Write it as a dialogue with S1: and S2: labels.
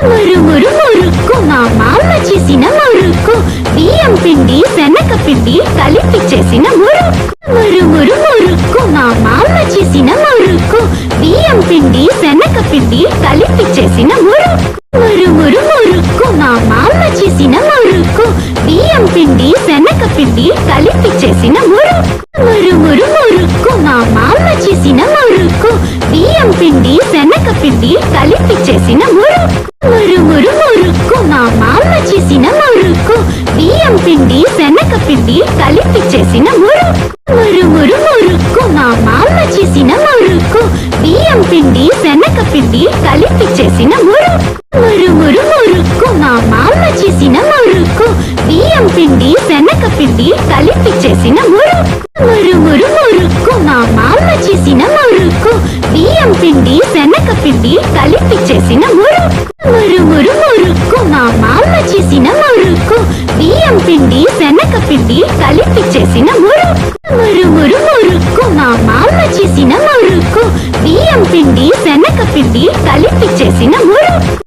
S1: మురుమురు మురుక్కు మా మామ చేసిన మురుక్కు, బియ్యం పిండి శనగపిండి కలిపి చేసిన మురుక్కు. మురుమురు మురుక్కు మా మామ చేసిన మురుక్కు, బియ్యం పిండి శనగపిండి కలిపి చేసిన మురుక్కు. మురుమురు మురుక్కు మా మామ చేసిన మురుక్కు, బియ్యం పిండి శనగపిండి కలిపి చేసిన మురుక్కు. మురుమురు మురుక్కు మా మామ చేసిన మురుక్కు, బియ్యం పిండి శనగపిండి కలిపి చేసిన మురుక్కు. మురుమురు మురుక్కు మా మామ చేసిన మురుక్కు, బియ్యం పిండి శనగపిండి కలిపి చేసిన మురుక్కు. మురుమురు మురుక్కు మా మామ చేసిన మురుక్కు, బియ్యం పిండి శనగపిండి కలిపి చేసిన మురుక్కు. మురుమురు మురుక్కు మా మామ చేసిన మురుక్కు, బియ్యం పిండి శనగపిండి కలిపి చేసిన మురుక్కు. మురుమురు మురుక్కు మా మామ చేసిన మురుక్కు, బియ్యం పిండి శనగపిండి కలిపి చేసిన మురుక్కు. మురుమురు మురుక్కు మా మామ చేసిన మురుక్కు, బియ్యం పిండి శనగపిండి కలిపి చేసిన మురుక్కు. మురుమురు మురుక్కు మా మామ చేసిన మురుక్కు, బియ్యం పిండి శనగపిండి కలిపి చేసిన మురుక్కు.